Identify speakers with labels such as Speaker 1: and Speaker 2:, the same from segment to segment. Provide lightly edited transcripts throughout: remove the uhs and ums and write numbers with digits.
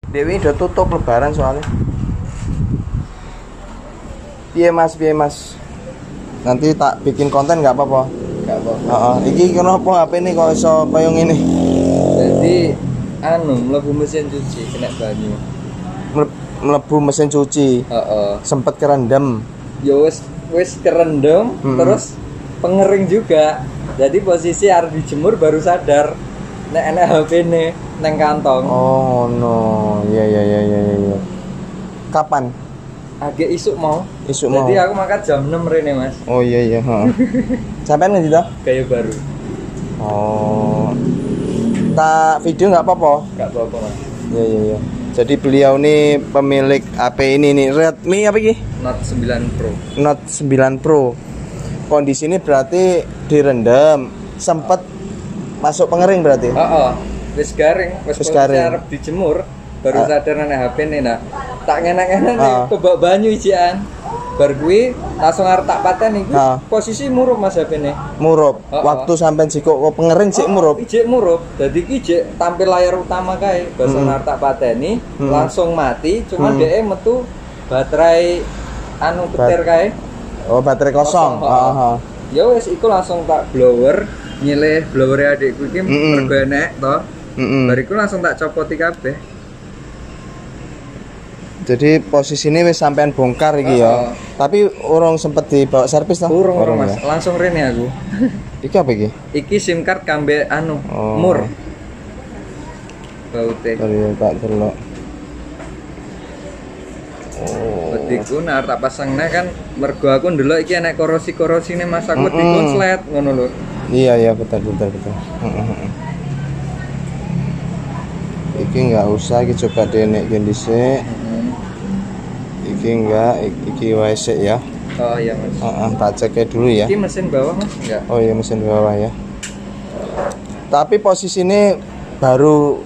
Speaker 1: Dewi udah tutup lebaran soalnya. Piye mas, nanti tak bikin konten nggak apa-apa.
Speaker 2: Nggak apa-apa.
Speaker 1: Iki kenapa HP ini kok iso koyo ngene?
Speaker 2: Jadi mlebu mesin cuci kena banyu.
Speaker 1: Mlebu mesin cuci. Sempet kerendam.
Speaker 2: Ya wis kerendam, terus pengering juga. Jadi posisi harus dijemur baru sadar nek enek HP ne neng kantong.
Speaker 1: Oh no, iya. Kapan?
Speaker 2: Agak isuk mau.
Speaker 1: Mau.
Speaker 2: Jadi aku makan jam 6 rene, Mas.
Speaker 1: Oh iya. Sampai nggak sih
Speaker 2: Kayu baru.
Speaker 1: Oh. Tak video nggak apa-apa?
Speaker 2: Nggak apa-apa, Mas.
Speaker 1: Iya. Jadi beliau nih pemilik HP ini nih, Redmi apa iki?
Speaker 2: Note 9 Pro.
Speaker 1: Note 9 Pro. Kondisi ini berarti direndam, sempet masuk pengering berarti?
Speaker 2: Wis garing, wis arep dijemur, baru sadar nang HP ne. Nah, tak ngenek-ngenek kebak banyu ijian. Bar kuwi langsung arep tak pateni iki. Posisi murup Mas HP ne.
Speaker 1: Murup. Waktu sampean sik kok pengering sik murup.
Speaker 2: Ijik murup. Dadi iki ijik tampil layar utama kae. Basa arep tak pateni, langsung mati, cuma dhek metu baterai petir kae.
Speaker 1: Oh, baterai kosong.
Speaker 2: Ya wis iku langsung tak blower, nyilih blowere adikku iki mergo enek to. Bariku langsung tak copoti kabeh.
Speaker 1: Jadi posisi ini wis sampean bongkar iki ya. Tapi urung sempet dibawa servis toh?
Speaker 2: Urung Mas, ya? Langsung rene aku.
Speaker 1: Iki apa iki?
Speaker 2: Iki SIM card kambe mur. Baute.
Speaker 1: Tak delok.
Speaker 2: Petiku nek tak pasangne kan mergo aku ndelok iki enek korosi-korosine Mas, aku dikonslet ngono lho.
Speaker 1: Iya betul. Iki nggak usah, iki coba denek dhisik. Iki enggak, iki wae sik ya.
Speaker 2: Oh iya Mas.
Speaker 1: Tak cek dulu ya.
Speaker 2: Iki mesin bawah Mas? Enggak.
Speaker 1: Oh iya mesin bawah ya. Tapi posisi ini baru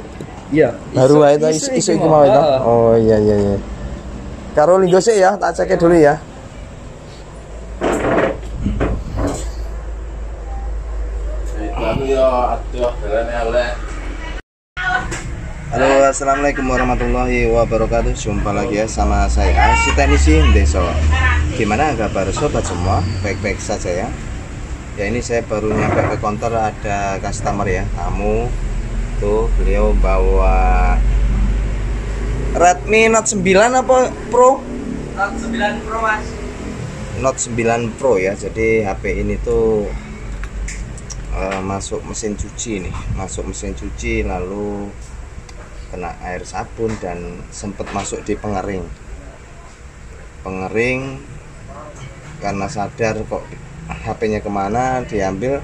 Speaker 1: wae to isu iki mau itu. Oh iya. Karo linggo sik ya, tak cek dulu ya. Halo, assalamualaikum warahmatullahi wabarakatuh. Jumpa lagi ya sama saya si teknisi Deso. Gimana kabar sobat semua? Baik-baik saja ya. Ya ini saya baru nyampe ke counter, ada customer ya, tamu. Tuh beliau bawa Redmi Note 9 apa Pro?
Speaker 2: Note 9 Pro Mas.
Speaker 1: Note 9 Pro ya. Jadi HP ini tuh masuk mesin cuci nih, lalu kena air sabun dan sempat masuk di pengering karena sadar kok HP-nya kemana, diambil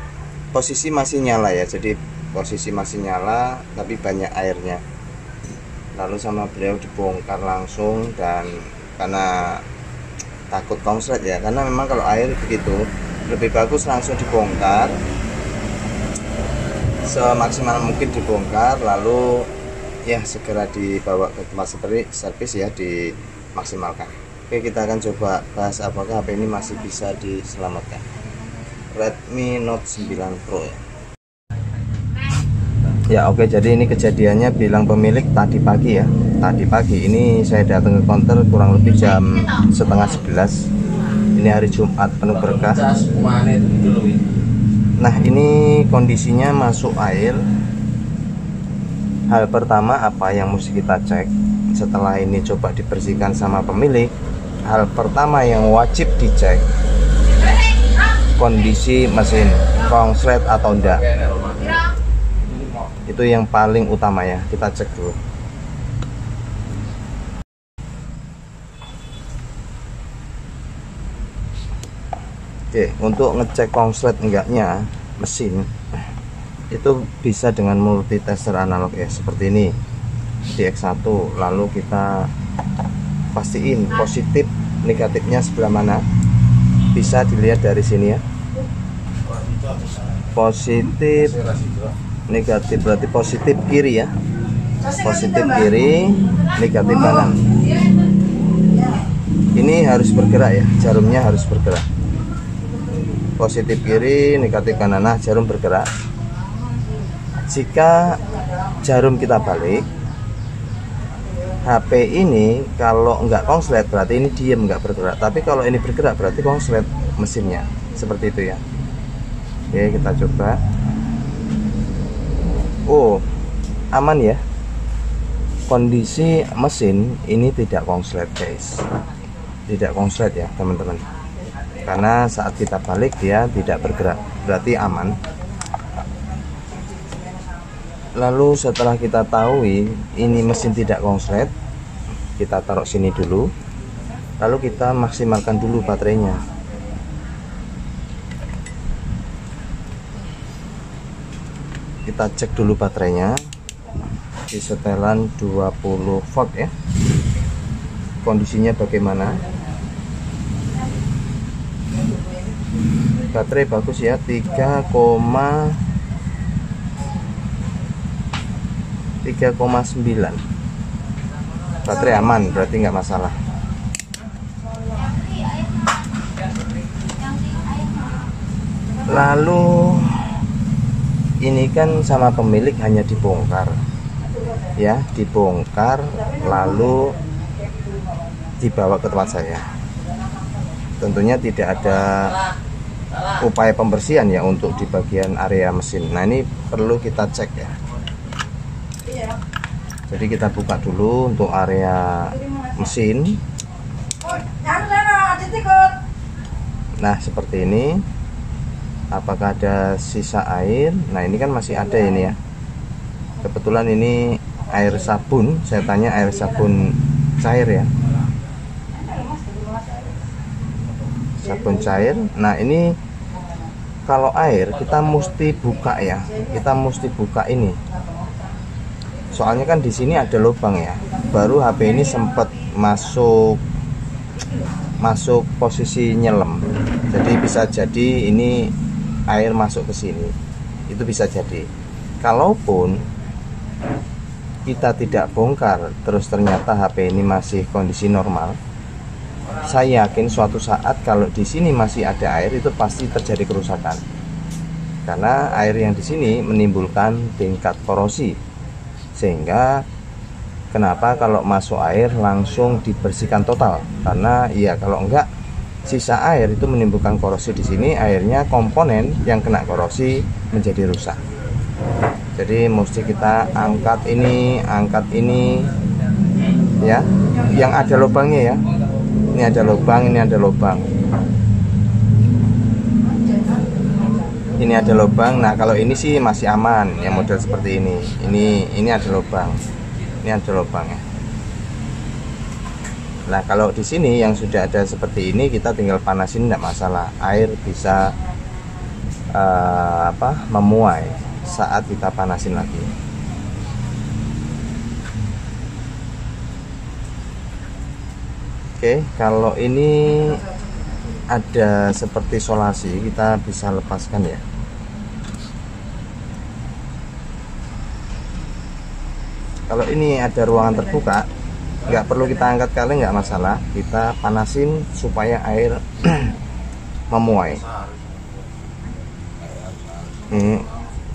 Speaker 1: posisi masih nyala ya. Jadi posisi masih nyala tapi banyak airnya, lalu sama beliau dibongkar langsung. Dan karena takut konslet ya, karena memang kalau air begitu lebih bagus langsung dibongkar, semaksimal mungkin dibongkar, lalu ya segera dibawa ke tempat servis ya, dimaksimalkan. Oke, kita akan coba bahas apakah HP ini masih bisa diselamatkan. Redmi Note 9 Pro ya. Ya oke, jadi ini kejadiannya bilang pemilik tadi pagi ya. Tadi pagi ini saya datang ke counter kurang lebih jam setengah 11. Ini hari Jumat penuh berkah. Nah ini kondisinya masuk air. Hal pertama apa yang mesti kita cek setelah ini coba dibersihkan sama pemilik? Hal pertama yang wajib dicek kondisi mesin, konslet atau enggak. Itu yang paling utama ya, kita cek dulu. Oke, untuk ngecek konslet enggaknya mesin itu bisa dengan multitester analog ya, seperti ini di X1. Lalu kita pastiin positif negatifnya sebelah mana, bisa dilihat dari sini ya. Positif negatif berarti positif kiri ya, positif kiri, negatif kanan. Ini harus bergerak ya, jarumnya harus bergerak. Positif kiri, negatif kanan. Nah, jarum bergerak. Jika jarum kita balik, HP ini kalau nggak konslet berarti ini diem nggak bergerak, tapi kalau ini bergerak berarti konslet mesinnya, seperti itu ya. Oke, kita coba. Oh, aman ya, kondisi mesin ini tidak konslet guys, tidak konslet ya teman-teman, karena saat kita balik dia tidak bergerak, berarti aman. Lalu setelah kita tahu ini mesin tidak konslet, kita taruh sini dulu, lalu kita maksimalkan dulu baterainya. Kita cek dulu baterainya di setelan 20 volt ya, kondisinya bagaimana. Baterai bagus ya, 3,9. Baterai aman, berarti nggak masalah. Lalu ini kan sama pemilik hanya dibongkar ya, dibongkar lalu dibawa ke tempat saya. Tentunya tidak ada upaya pembersihan ya untuk di bagian area mesin. Nah, ini perlu kita cek ya. Jadi kita buka dulu untuk area mesin. Nah, seperti ini. Apakah ada sisa air? Nah, ini kan masih ada ini ya. Kebetulan ini air sabun. Saya tanya air sabun cair ya. Sabun cair. Nah, ini kalau air kita mesti buka ya. Kita mesti buka ini. Soalnya kan di sini ada lubang ya. Baru HP ini sempat masuk posisi nyelam. Jadi bisa jadi ini air masuk ke sini. Itu bisa jadi. Kalaupun kita tidak bongkar terus ternyata HP ini masih kondisi normal, saya yakin suatu saat kalau di sini masih ada air itu pasti terjadi kerusakan. Karena air yang di sini menimbulkan tingkat korosi. Sehingga kenapa kalau masuk air langsung dibersihkan total, karena ya kalau enggak sisa air itu menimbulkan korosi. Di sini airnya komponen yang kena korosi menjadi rusak. Jadi mesti kita angkat ini ya, yang ada lubangnya ya. Ini ada lubang, ini ada lubang. Ini ada lubang. Nah, kalau ini sih masih aman yang model seperti ini. Ini ada lubang. Ini ada lubang ya. Nah, kalau di sini yang sudah ada seperti ini kita tinggal panasin, tidak masalah. Air bisa memuai saat kita panasin lagi. Oke, kalau ini ada seperti solasi, kita bisa lepaskan ya. Kalau ini ada ruangan terbuka, nggak perlu kita angkat kali, nggak masalah. Kita panasin supaya air memuai. Ini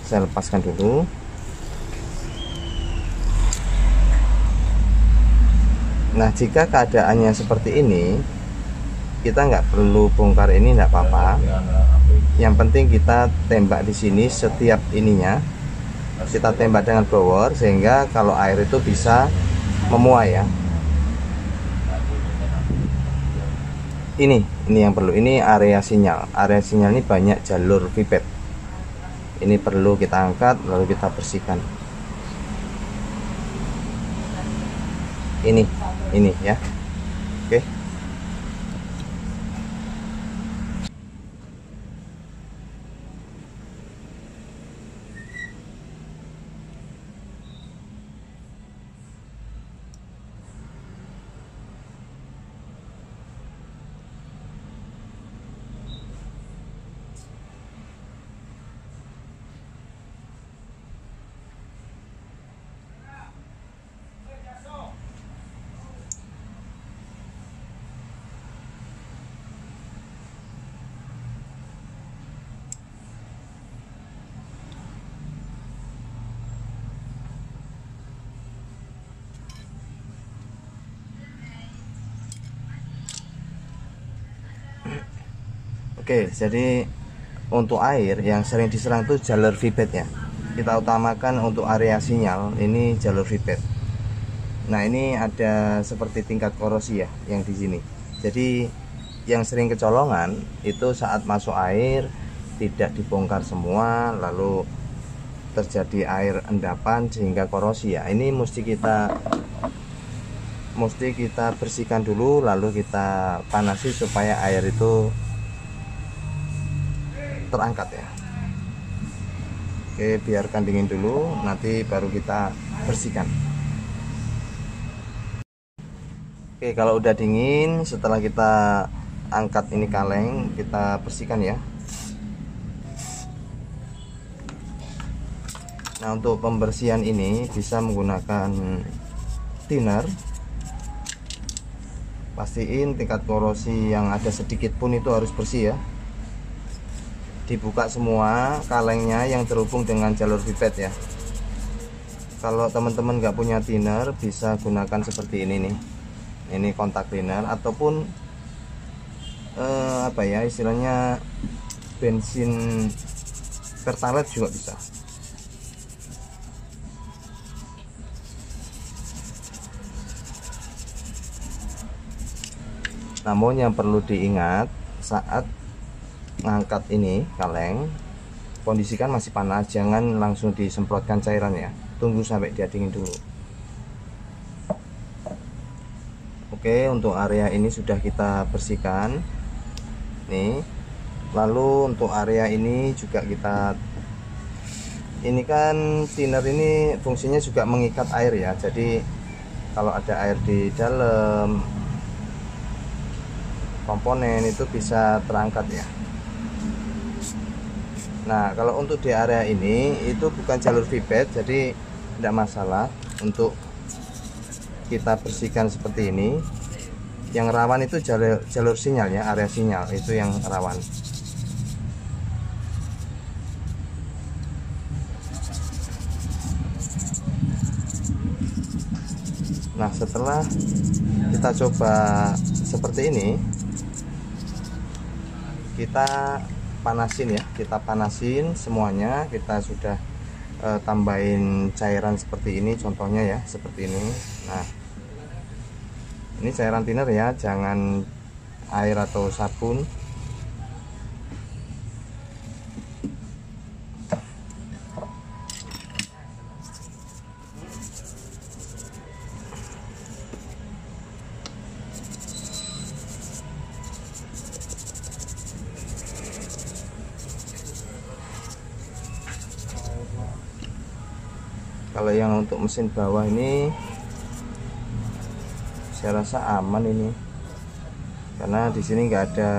Speaker 1: saya lepaskan dulu. Nah, jika keadaannya seperti ini, kita nggak perlu bongkar ini, nggak apa-apa. Yang penting kita tembak di sini setiap ininya, kita tembak dengan blower sehingga kalau air itu bisa memuai ya. Ini yang perlu. Ini area sinyal. Area sinyal ini banyak jalur pipet. Ini perlu kita angkat lalu kita bersihkan. Ini ya. Oke. Oke, jadi untuk air yang sering diserang itu jalur feedback ya. Kita utamakan untuk area sinyal ini jalur feedback. Nah, ini ada seperti tingkat korosi ya yang di sini. Jadi yang sering kecolongan itu saat masuk air tidak dibongkar semua, lalu terjadi air endapan sehingga korosi ya. Ini mesti kita bersihkan dulu, lalu kita panasi supaya air itu terangkat ya. Oke, biarkan dingin dulu, nanti baru kita bersihkan. Oke, kalau udah dingin, setelah kita angkat ini kaleng, kita bersihkan ya. Nah, untuk pembersihan ini bisa menggunakan thinner. Pastiin tingkat korosi yang ada sedikit pun itu harus bersih ya. Dibuka semua kalengnya yang terhubung dengan jalur pipet ya. Kalau teman-teman nggak punya thinner, bisa gunakan seperti ini nih. Ini kontak thinner ataupun apa ya istilahnya, bensin pertalite juga bisa. Namun yang perlu diingat saat ngangkat ini kaleng, kondisikan masih panas, jangan langsung disemprotkan cairan ya, tunggu sampai dia dingin dulu. Oke, untuk area ini sudah kita bersihkan nih. Lalu untuk area ini juga ini kan thinner ini fungsinya juga mengikat air ya, jadi kalau ada air di dalam komponen itu bisa terangkat ya. Nah, kalau untuk di area ini itu bukan jalur pipet, jadi tidak masalah untuk kita bersihkan seperti ini. Yang rawan itu jalur sinyal ya, area sinyal itu yang rawan. Nah, setelah kita coba seperti ini, kita panasin ya, kita panasin semuanya. Kita sudah tambahin cairan seperti ini, contohnya ya seperti ini. Nah, ini cairan thinner ya, jangan air atau sabun. Kalau yang untuk mesin bawah ini saya rasa aman ini, karena di sini nggak ada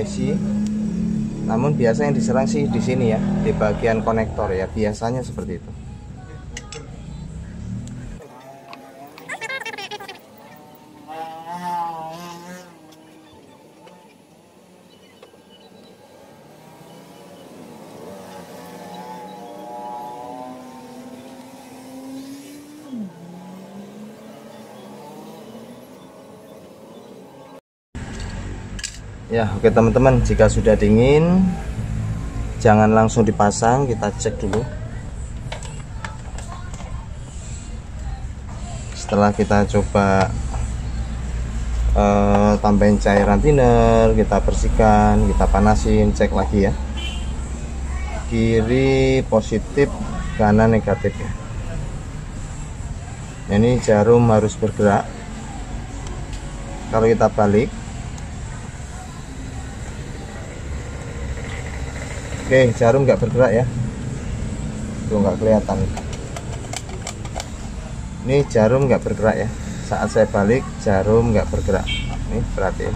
Speaker 1: IC. Namun biasa yang diserang sih di sini ya, di bagian konektor ya, biasanya seperti itu. Ya, oke teman-teman, jika sudah dingin jangan langsung dipasang, kita cek dulu. Setelah kita coba tambahin cairan thinner, kita bersihkan, kita panasin, cek lagi ya. Kiri positif, kanan negatif ya. Ini jarum harus bergerak. Kalau kita balik, oke, jarum nggak bergerak ya, tuh nggak kelihatan. Ini jarum nggak bergerak ya, saat saya balik jarum nggak bergerak. Ini berarti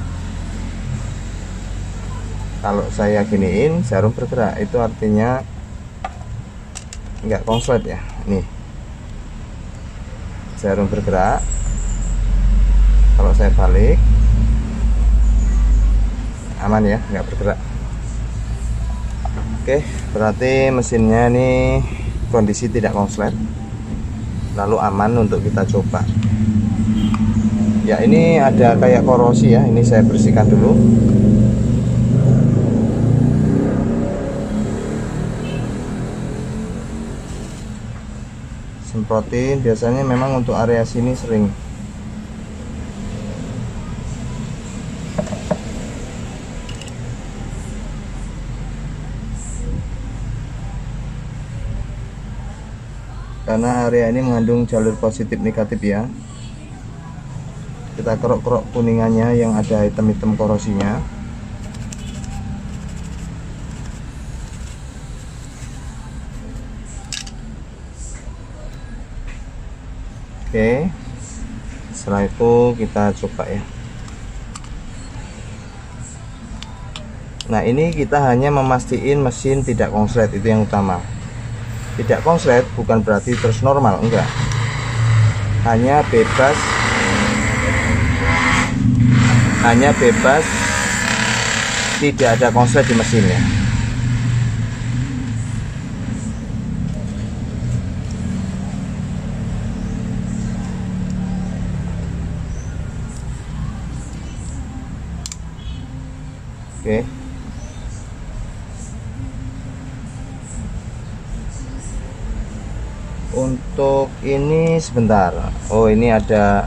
Speaker 1: kalau saya giniin jarum bergerak, itu artinya nggak konslet ya. Nih, jarum bergerak. Kalau saya balik aman ya, nggak bergerak. Oke, berarti mesinnya ini kondisi tidak konslet, lalu aman untuk kita coba Ya, ini ada kayak korosi ya, ini saya bersihkan dulu. Semprotin, biasanya memang untuk area sini sering. Karena area ini mengandung jalur positif negatif ya. Kita kerok-kerok kuningannya yang ada hitam-hitam korosinya. Oke, setelah itu kita coba ya. Nah, ini kita hanya memastikan mesin tidak konslet, itu yang utama. Tidak konslet bukan berarti terus normal, enggak. Hanya bebas tidak ada konslet di mesinnya. Oke. Untuk ini sebentar. Oh, ini ada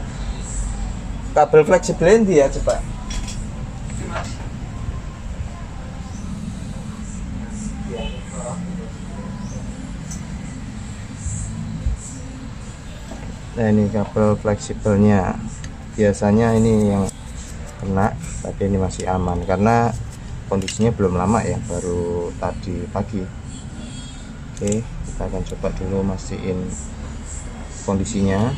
Speaker 1: kabel fleksibel ini ya, coba. Nah, ini kabel fleksibelnya. Biasanya ini yang kena, tapi ini masih aman karena kondisinya belum lama ya, baru tadi pagi. Oke, kita akan coba dulu mastiin kondisinya.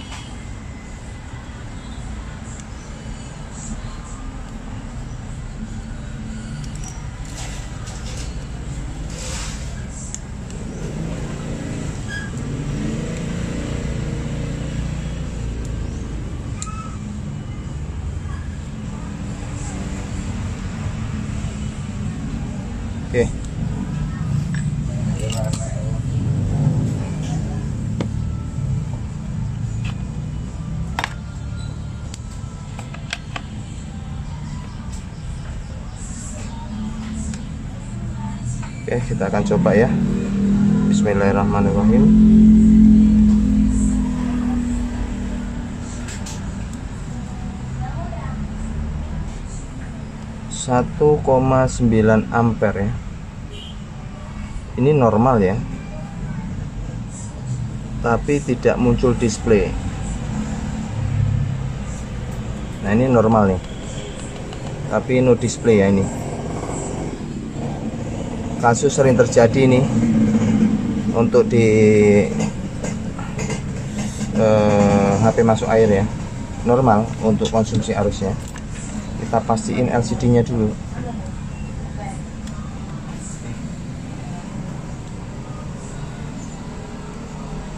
Speaker 1: Oke. Oke, kita akan coba ya. Bismillahirrahmanirrahim. Satu 1,9 ampere ya. Ini normal ya, tapi tidak muncul display. Nah, ini normal nih, tapi no display ya. Ini kasus sering terjadi nih untuk di HP masuk air ya. Normal untuk konsumsi arusnya. Kita pastiin LCD nya dulu.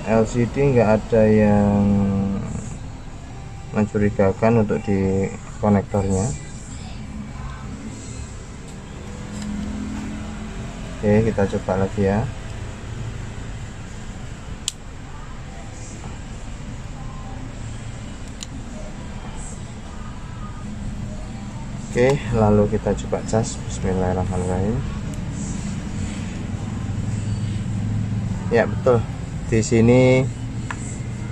Speaker 1: LCD nggak ada yang mencurigakan untuk di konektornya. Oke, kita coba lagi ya. Oke, lalu kita coba cas. Bismillahirrahmanirrahim. Ya, betul. Di sini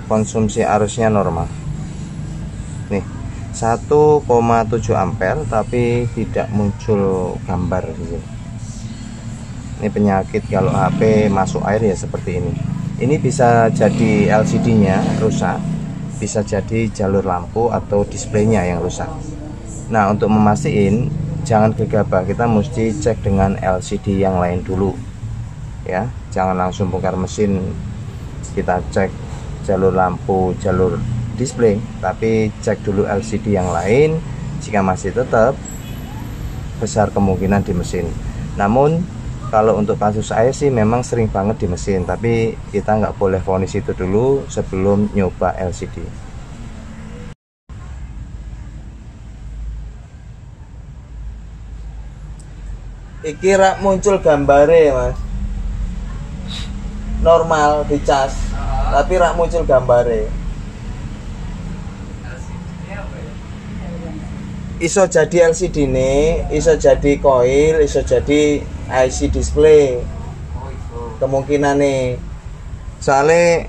Speaker 1: konsumsi arusnya normal. Nih, 1,7 ampere tapi tidak muncul gambar gitu. Ini penyakit kalau HP masuk air ya seperti ini. Ini bisa jadi LCD-nya rusak, bisa jadi jalur lampu atau displaynya yang rusak. Nah, untuk memastikan jangan gegabah, kita mesti cek dengan LCD yang lain dulu. Ya, jangan langsung bongkar mesin. Kita cek jalur lampu, jalur display, tapi cek dulu LCD yang lain. Jika masih tetap, besar kemungkinan di mesin. Namun kalau untuk kasus air sih memang sering banget di mesin, tapi kita nggak boleh vonis itu dulu sebelum nyoba LCD. Iki rak muncul gambare mas, normal dicas, tapi rak muncul gambare. iso jadi LCD nih, iso jadi coil, iso jadi IC display. Kemungkinan nih. Soalnya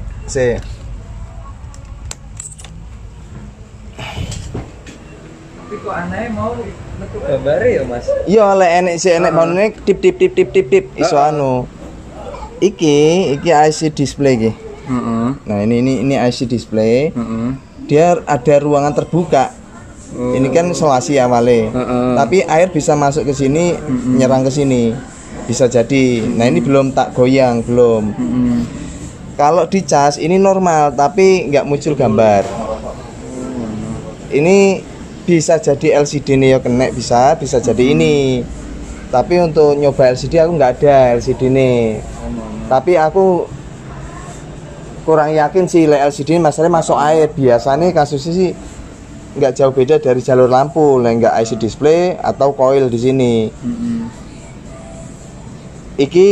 Speaker 2: tapi kok aneh mau metu gambar ya Mas?
Speaker 1: Iya lek enek bangunnya tip iso anu. Iki IC display iki. Nah ini IC display. Dia ada ruangan terbuka. Ini kan isolasi awalnya. Tapi air bisa masuk ke sini, nyerang ke sini. Bisa jadi. Nah ini belum tak goyang, belum. Kalau dicas ini normal, tapi nggak muncul gambar. Ini bisa jadi LCD nih ya kena, bisa jadi ini. Tapi untuk nyoba LCD aku nggak ada LCD nih. Tapi aku kurang yakin sih LCD ini masalahnya masuk air. Biasanya kasusnya sih nggak jauh beda dari jalur lampu, nggak IC display atau coil di sini. Iki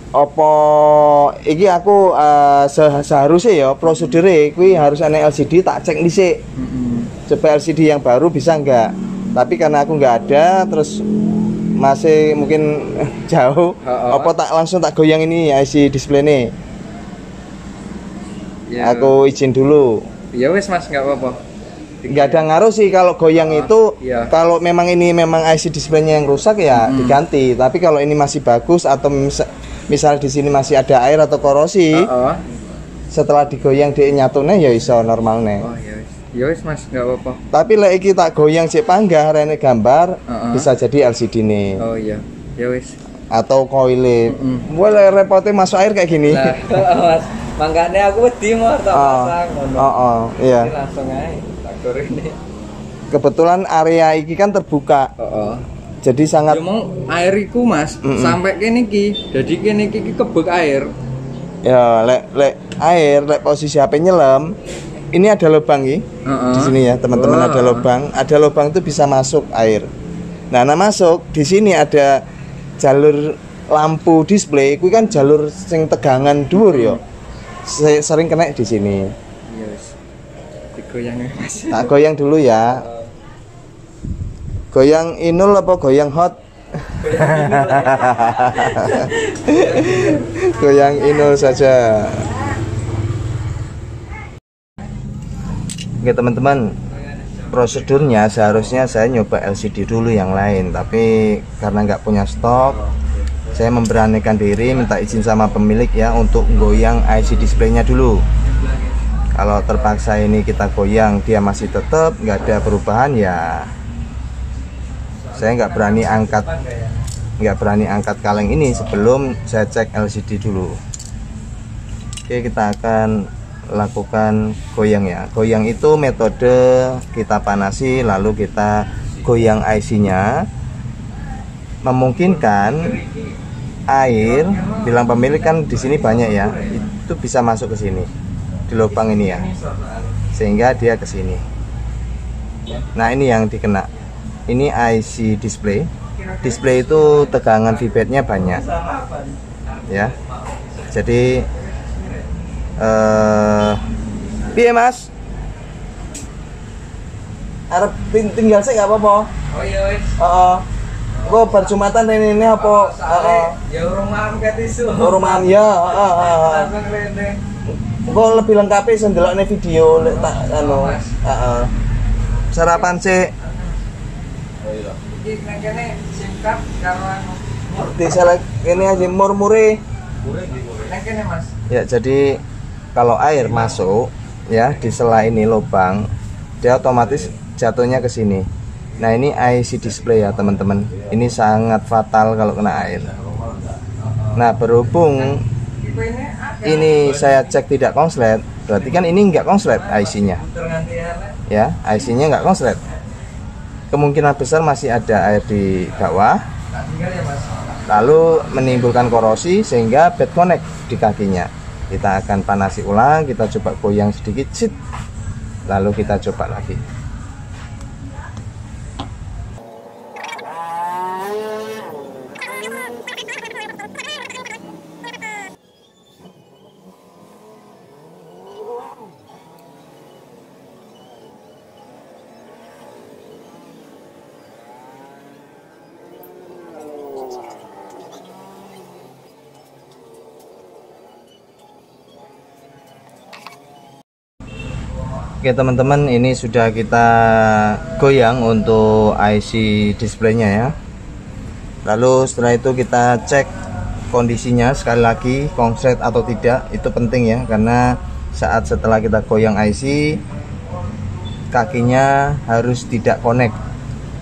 Speaker 1: opo iki aku seharusnya ya prosedure kuwi harus ana LCD tak cek dhisik. Coba LCD yang baru bisa enggak. Tapi karena aku enggak ada terus masih mungkin jauh, apa tak langsung tak goyang ini IC display nih. Ya. Aku izin dulu.
Speaker 2: Ya wes Mas, enggak apa-apa.
Speaker 1: Enggak ada ngaruh sih kalau goyang itu. Iya. Kalau memang ini memang IC displaynya yang rusak ya diganti. Tapi kalau ini masih bagus atau misal di sini masih ada air atau korosi, setelah digoyang dia nyatune ya iso normalnya.
Speaker 2: Oh ya wis. Ya wis Mas, enggak apa-apa.
Speaker 1: Tapi lek iki tak goyang sik panggah rene gambar, bisa jadi LCD nih.
Speaker 2: Oh iya. Ya wis.
Speaker 1: Atau coil. Boleh repotnya masuk air kayak gini.
Speaker 2: Nah, Mas. Makanya aku wedi mau tak pasang ngono.
Speaker 1: Iya.
Speaker 2: Langsung ae tak gorene.
Speaker 1: Kebetulan area iki kan terbuka. Jadi sangat
Speaker 2: ngomong air iku Mas, sampai kene iki. Jadi kene iki kebek air.
Speaker 1: Ya, lek posisi HP nyelam, ini ada lubang iki. Di sini ya, teman-teman ada lubang. Ada lubang itu bisa masuk air. Nah, masuk di sini ada jalur lampu display, kuwi kan jalur sing tegangan dhuwur ya. Sering kena di sini.
Speaker 2: Iya wis. Digoyang Mas.
Speaker 1: Tak goyang dulu ya. Goyang inul apa goyang hot? Goyang inul saja. Oke teman-teman, prosedurnya seharusnya saya nyoba LCD dulu yang lain, tapi karena nggak punya stok, saya memberanikan diri minta izin sama pemilik ya untuk goyang IC displaynya dulu. Kalau terpaksa ini kita goyang dia masih tetap nggak ada perubahan ya saya nggak berani angkat kaleng ini sebelum saya cek LCD dulu. Oke, kita akan lakukan goyang ya. Goyang itu metode kita panasi lalu kita goyang IC-nya, memungkinkan air, bilang pemilik kan di sini banyak ya, itu bisa masuk ke sini di lubang ini ya, sehingga dia ke sini. Nah ini yang dikena. Ini IC display. Display itu tegangan feedbacknya banyak, ya. Jadi, piye Mas? Arep tinggal sih nggak apa-apa.
Speaker 2: Oh iya wis.
Speaker 1: Kok berjumatan ini apa?
Speaker 2: Ya urung malam ke tisu.
Speaker 1: Urung malam ya.
Speaker 2: Langsung rene.
Speaker 1: Kok lebih lengkapnya sendelokne video tak anu. Sarapan sih.
Speaker 2: Iki nang kene singkat karo anu.
Speaker 1: Diselek ini aja murmure.
Speaker 2: Nang kene Mas.
Speaker 1: Ya, jadi kalau air masuk ya di sela ini lubang, dia otomatis jatuhnya ke sini. Nah, ini IC display ya, teman-teman. Ini sangat fatal kalau kena air. Nah, berhubung ini saya cek tidak konslet, berarti kan ini enggak konslet IC-nya. Ya, IC-nya enggak konslet. Kemungkinan besar masih ada air di bawah, lalu menimbulkan korosi sehingga bad connect di kakinya. Kita akan panasi ulang, kita coba goyang sedikit, lalu kita coba lagi. Oke teman-teman, ini sudah kita goyang untuk IC displaynya ya. Lalu setelah itu kita cek kondisinya sekali lagi, konslet atau tidak. Itu penting ya, karena saat setelah kita goyang IC, kakinya harus tidak connect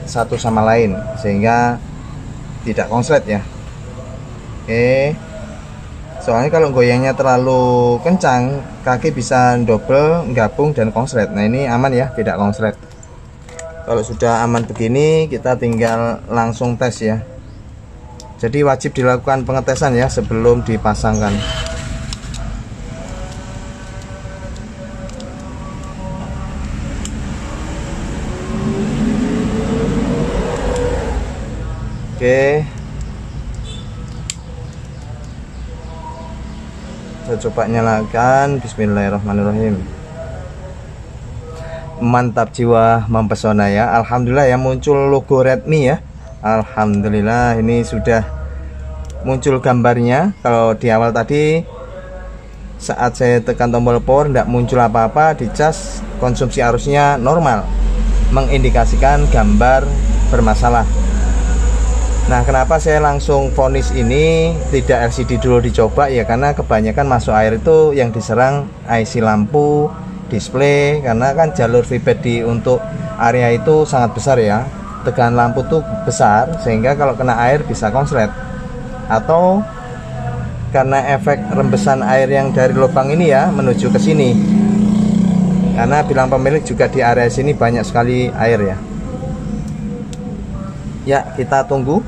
Speaker 1: satu sama lain sehingga tidak konslet ya. Oke, soalnya kalau goyangnya terlalu kencang, kaki bisa double, gabung dan konslet. Nah ini aman ya, tidak konslet. Kalau sudah aman begini, kita tinggal langsung tes ya. Jadi wajib dilakukan pengetesan ya sebelum dipasangkan. Oke, saya coba nyalakan. Bismillahirrahmanirrahim. Mantap jiwa, mempesona ya. Alhamdulillah ya, muncul logo Redmi ya. Alhamdulillah, ini sudah muncul gambarnya. Kalau di awal tadi saat saya tekan tombol power tidak muncul apa-apa, dicas konsumsi arusnya normal, mengindikasikan gambar bermasalah. Nah, kenapa saya langsung vonis ini tidak LCD dulu dicoba ya, karena kebanyakan masuk air itu yang diserang IC lampu, display, karena kan jalur VBAT untuk area itu sangat besar ya. Tegangan lampu tuh besar sehingga kalau kena air bisa konslet. Atau karena efek rembesan air yang dari lubang ini ya menuju ke sini. Karena bilang pemilik juga di area sini banyak sekali air ya. Ya, kita tunggu.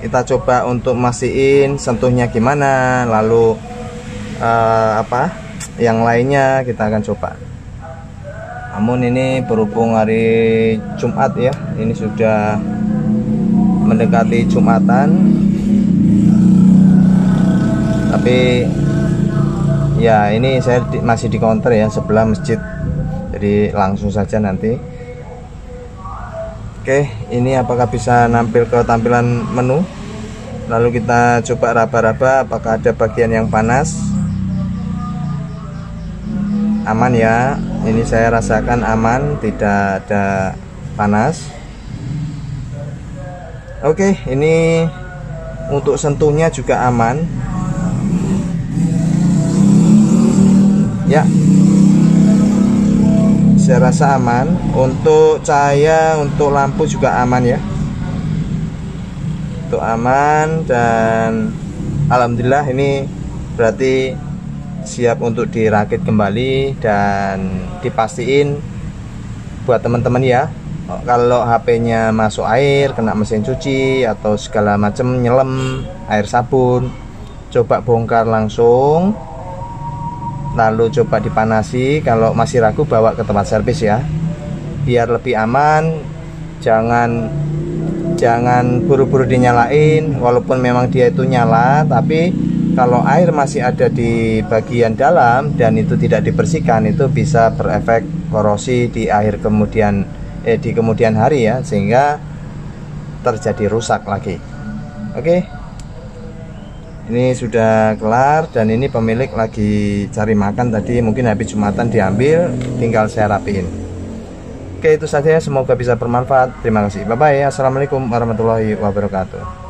Speaker 1: Kita coba untuk mastiin sentuhnya gimana, lalu yang lainnya kita akan coba. Namun ini berhubung hari Jumat ya, ini sudah mendekati Jumatan. Tapi ya ini saya masih di counter ya, sebelah masjid. Jadi langsung saja nanti. Oke, ini apakah bisa nampil ke tampilan menu? Lalu kita coba raba-raba apakah ada bagian yang panas. Aman ya, ini saya rasakan aman, tidak ada panas. Oke, ini untuk sentuhnya juga aman ya. Saya rasa aman. Untuk cahaya, untuk lampu juga aman ya. Untuk aman, dan alhamdulillah ini berarti siap untuk dirakit kembali dan dipastiin buat teman-teman ya. Kalau HP-nya masuk air, kena mesin cuci atau segala macam, nyelam air sabun, coba bongkar langsung. Lalu coba dipanasi. Kalau masih ragu, bawa ke tempat servis ya, biar lebih aman. Jangan buru-buru dinyalain. Walaupun memang dia itu nyala, tapi kalau air masih ada di bagian dalam dan itu tidak dibersihkan, itu bisa berefek korosi di kemudian hari ya, sehingga terjadi rusak lagi. Oke. Ini sudah kelar dan ini pemilik lagi cari makan tadi, mungkin habis Jumatan diambil, tinggal saya rapiin. Oke, itu saja, semoga bisa bermanfaat. Terima kasih. Bye bye. Assalamualaikum warahmatullahi wabarakatuh.